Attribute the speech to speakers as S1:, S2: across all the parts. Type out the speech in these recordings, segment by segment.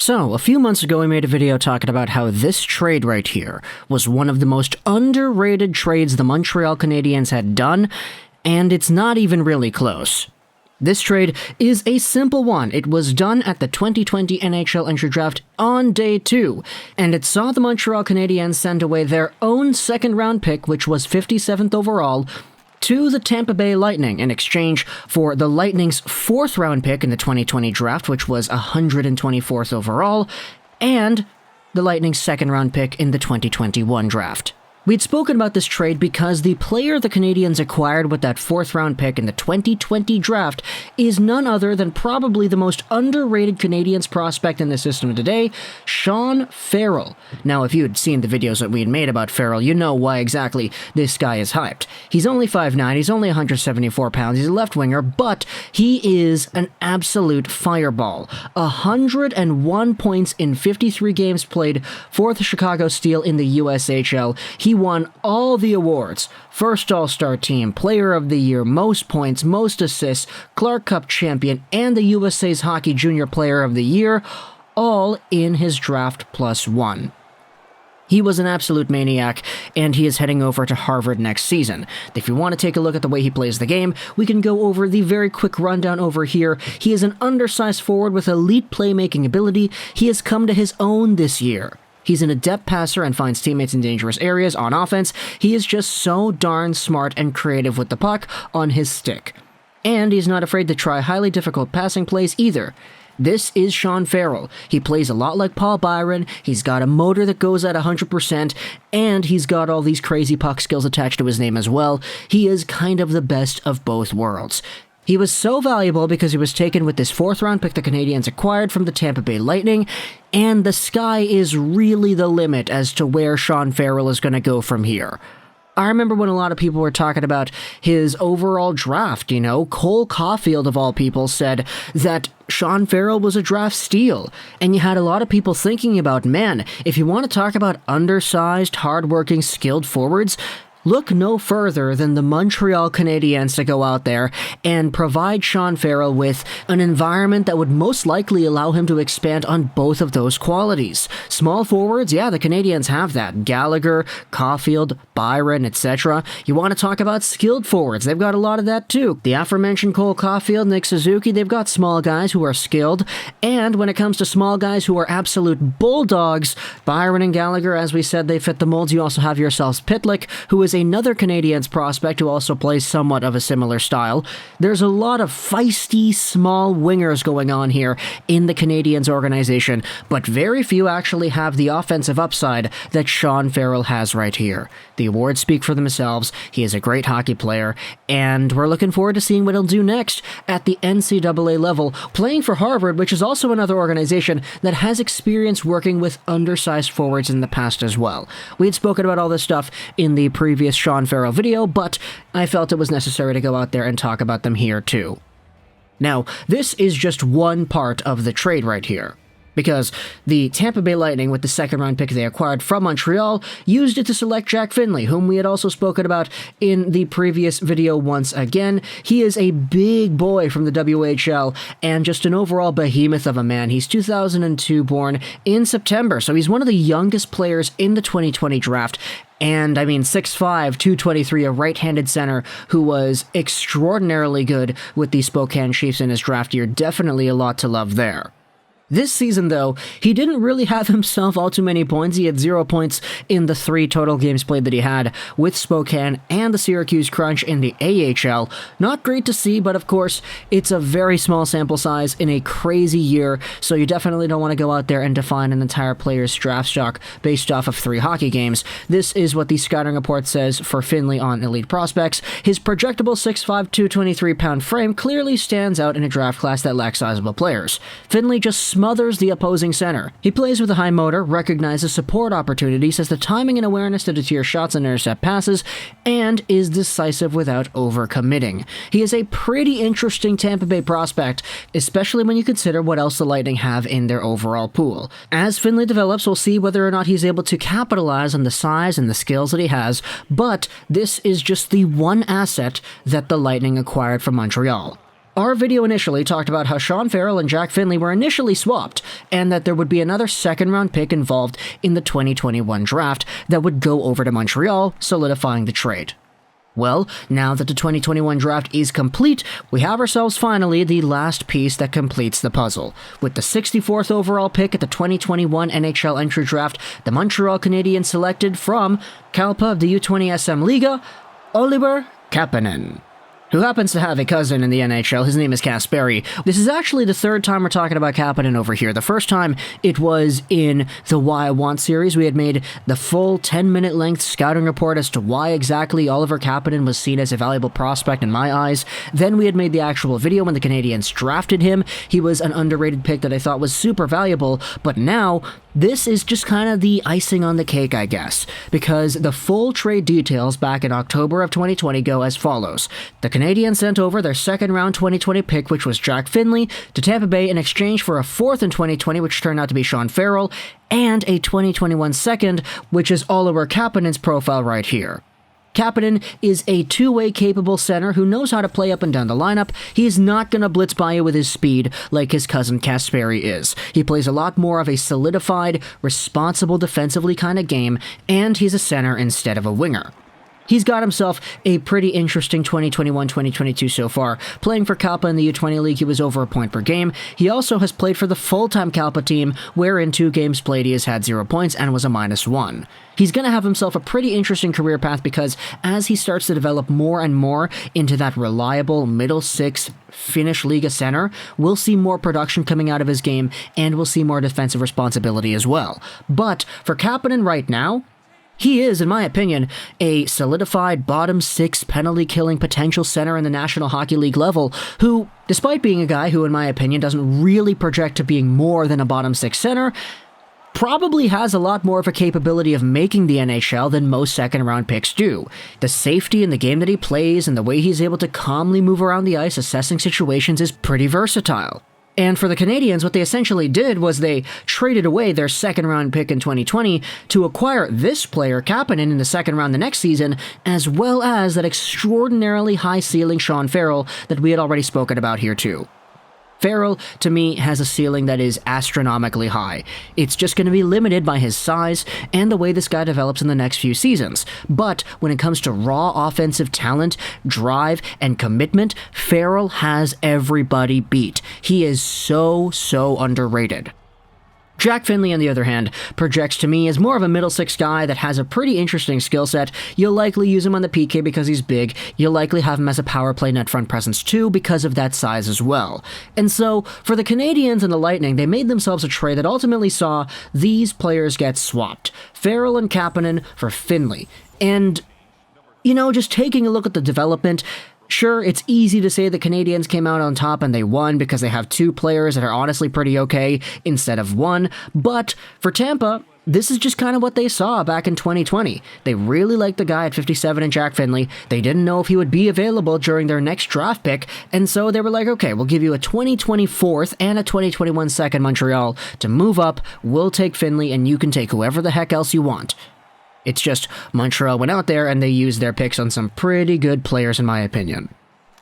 S1: So, a few months ago we made a video talking about how this trade right here was one of the most underrated trades the Montreal Canadiens had done, and it's not even really close. This trade is a simple one. It was done at the 2020 NHL Entry Draft on day 2, and it saw the Montreal Canadiens send away their own second-round pick, which was 57th overall, to the Tampa Bay Lightning in exchange for the Lightning's 4th-round pick in the 2020 draft, which was 124th overall, and the Lightning's 2nd-round pick in the 2021 draft. We'd spoken about this trade because the player the Canadiens acquired with that 4th-round pick in the 2020 draft is none other than probably the most underrated Canadiens prospect in the system today, Sean Farrell. Now, if you had seen the videos that we had made about Farrell, you know why exactly this guy is hyped. He's only 5'9", he's only 174 pounds, he's a left winger, but he is an absolute fireball. 101 points in 53 games played for the Chicago Steel in the USHL. He won all the awards: First All-Star Team, Player of the Year, Most Points, Most Assists, Clarke Cup Champion, and the USA's Hockey Junior Player of the Year, all in his draft +1. He was an absolute maniac, and he is heading over to Harvard next season. If you want to take a look at the way he plays the game, we can go over the very quick rundown over here. He is an undersized forward with elite playmaking ability. He has come to his own this year. He's an adept passer and finds teammates in dangerous areas on offense. He is just so darn smart and creative with the puck on his stick. And he's not afraid to try highly difficult passing plays either. This is Sean Farrell. He plays a lot like Paul Byron, he's got a motor that goes at 100%, and he's got all these crazy puck skills attached to his name as well. He is kind of the best of both worlds. He was so valuable because he was taken with this 4th-round pick the Canadiens acquired from the Tampa Bay Lightning, and the sky is really the limit as to where Sean Farrell is going to go from here. I remember when a lot of people were talking about his overall draft, Cole Caulfield of all people said that Sean Farrell was a draft steal, and you had a lot of people thinking about, man, if you want to talk about undersized, hardworking, skilled forwards, look no further than the Montreal Canadiens to go out there and provide Sean Farrell with an environment that would most likely allow him to expand on both of those qualities. Small forwards, yeah, the Canadiens have that. Gallagher, Caulfield, Byron, etc. You want to talk about skilled forwards, they've got a lot of that too. The aforementioned Cole Caulfield, Nick Suzuki, they've got small guys who are skilled, and when it comes to small guys who are absolute bulldogs, Byron and Gallagher, as we said, they fit the molds. You also have yourselves Pitlick, who is another Canadiens prospect who also plays somewhat of a similar style. There's a lot of feisty, small wingers going on here in the Canadiens organization, but very few actually have the offensive upside that Sean Farrell has right here. The awards speak for themselves, he is a great hockey player, and we're looking forward to seeing what he'll do next at the NCAA level, playing for Harvard, which is also another organization that has experience working with undersized forwards in the past as well. We had spoken about all this stuff in the previous Sean Farrell video, but I felt it was necessary to go out there and talk about them here too. Now, this is just one part of the trade right here, because the Tampa Bay Lightning, with the 2nd-round pick they acquired from Montreal, used it to select Jack Finley, whom we had also spoken about in the previous video once again. He is a big boy from the WHL and just an overall behemoth of a man. He's 2002 born in September, so he's one of the youngest players in the 2020 draft. And 6'5", 223, a right-handed center who was extraordinarily good with the Spokane Chiefs in his draft year. Definitely a lot to love there. This season, though, he didn't really have himself all too many points. He had 0 points in the 3 total games played that he had with Spokane and the Syracuse Crunch in the AHL. Not great to see, but of course, it's a very small sample size in a crazy year, so you definitely don't want to go out there and define an entire player's draft stock based off of 3 hockey games. This is what the scouting report says for Finley on Elite Prospects. His projectable 6'5", 223-pound frame clearly stands out in a draft class that lacks sizable players. Finley just smothers the opposing center. He plays with a high motor, recognizes support opportunities, has the timing and awareness to deter shots and intercept passes, and is decisive without overcommitting. He is a pretty interesting Tampa Bay prospect, especially when you consider what else the Lightning have in their overall pool. As Finley develops, we'll see whether or not he's able to capitalize on the size and the skills that he has, but this is just the one asset that the Lightning acquired from Montreal. Our video initially talked about how Sean Farrell and Jack Finley were initially swapped, and that there would be another second-round pick involved in the 2021 draft that would go over to Montreal, solidifying the trade. Well, now that the 2021 draft is complete, we have ourselves finally the last piece that completes the puzzle. With the 64th overall pick at the 2021 NHL Entry Draft, the Montreal Canadiens selected from Kalpa of the U20 SM Liga, Oliver Kapanen, who happens to have a cousin in the NHL. His name is Kasperi. This is actually the third time we're talking about Kapanen over here. The first time it was in the Why I Want series. We had made the full 10-minute length scouting report as to why exactly Oliver Kapanen was seen as a valuable prospect in my eyes. Then we had made the actual video when the Canadiens drafted him. He was an underrated pick that I thought was super valuable, but now this is just kind of the icing on the cake, I guess, because the full trade details back in October of 2020 go as follows. The Canadiens sent over their second-round 2020 pick, which was Jack Finley, to Tampa Bay in exchange for a fourth in 2020, which turned out to be Sean Farrell, and a 2021 second, which is Oliver Kapanen's profile right here. Kapanen is a two-way capable center who knows how to play up and down the lineup. He's not going to blitz by you with his speed like his cousin Kasperi is. He plays a lot more of a solidified, responsible defensively kind of game, and he's a center instead of a winger. He's got himself a pretty interesting 2021-2022 so far. Playing for Kalpa in the U20 League, he was over a point per game. He also has played for the full-time Kalpa team, where in 2 games played he has had 0 points and was a -1. He's going to have himself a pretty interesting career path because as he starts to develop more and more into that reliable middle six Finnish Liga center, we'll see more production coming out of his game and we'll see more defensive responsibility as well. But for Kapanen right now, he is, in my opinion, a solidified bottom 6 penalty-killing potential center in the National Hockey League level who, despite being a guy who, in my opinion, doesn't really project to being more than a bottom 6 center, probably has a lot more of a capability of making the NHL than most second-round picks do. The safety in the game that he plays and the way he's able to calmly move around the ice assessing situations is pretty versatile. And for the Canadiens, what they essentially did was they traded away their second-round pick in 2020 to acquire this player, Kapanen, in the second round the next season, as well as that extraordinarily high-ceiling Sean Farrell that we had already spoken about here too. Farrell, to me, has a ceiling that is astronomically high. It's just going to be limited by his size and the way this guy develops in the next few seasons. But when it comes to raw offensive talent, drive, and commitment, Farrell has everybody beat. He is so underrated. Jack Finley, on the other hand, projects to me as more of a middle six guy that has a pretty interesting skill set. You'll likely use him on the PK because he's big. You'll likely have him as a power play net front presence too because of that size as well. And so, for the Canadiens and the Lightning, they made themselves a trade that ultimately saw these players get swapped. Farrell and Kapanen for Finley. And, you know, just taking a look at the development, sure, it's easy to say the Canadiens came out on top and they won because they have 2 players that are honestly pretty okay instead of 1, but for Tampa, this is just kind of what they saw back in 2020. They really liked the guy at 57 in Jack Finley. They didn't know if he would be available during their next draft pick, and so they were like, okay, we'll give you a 2024th and a 2021 second Montreal to move up. We'll take Finley and you can take whoever the heck else you want. It's just Montreal went out there and they used their picks on some pretty good players in my opinion.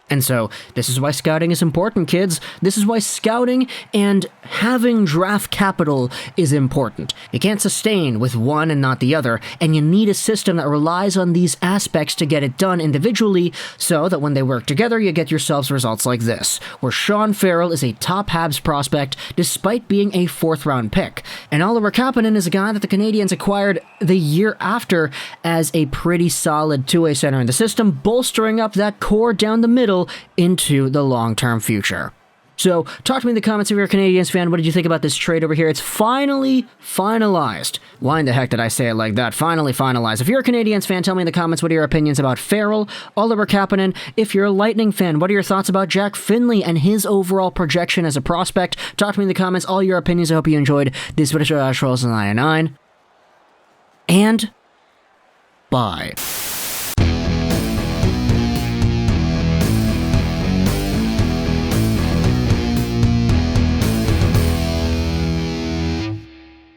S1: And so, this is why scouting is important, kids. This is why scouting and having draft capital is important. You can't sustain with one and not the other, and you need a system that relies on these aspects to get it done individually, so that when they work together, you get yourselves results like this, where Sean Farrell is a top Habs prospect despite being a 4th-round pick, and Oliver Kapanen is a guy that the Canadiens acquired the year after as a pretty solid two-way center in the system, bolstering up that core down the middle into the long-term future. So, talk to me in the comments if you're a Canadiens fan. What did you think about this trade over here? It's finally finalized. Why in the heck did I say it like that? Finally finalized. If you're a Canadiens fan, tell me in the comments what are your opinions about Farrell, Oliver Kapanen. If you're a Lightning fan, what are your thoughts about Jack Finley and his overall projection as a prospect? Talk to me in the comments, all your opinions. I hope you enjoyed this video. And bye.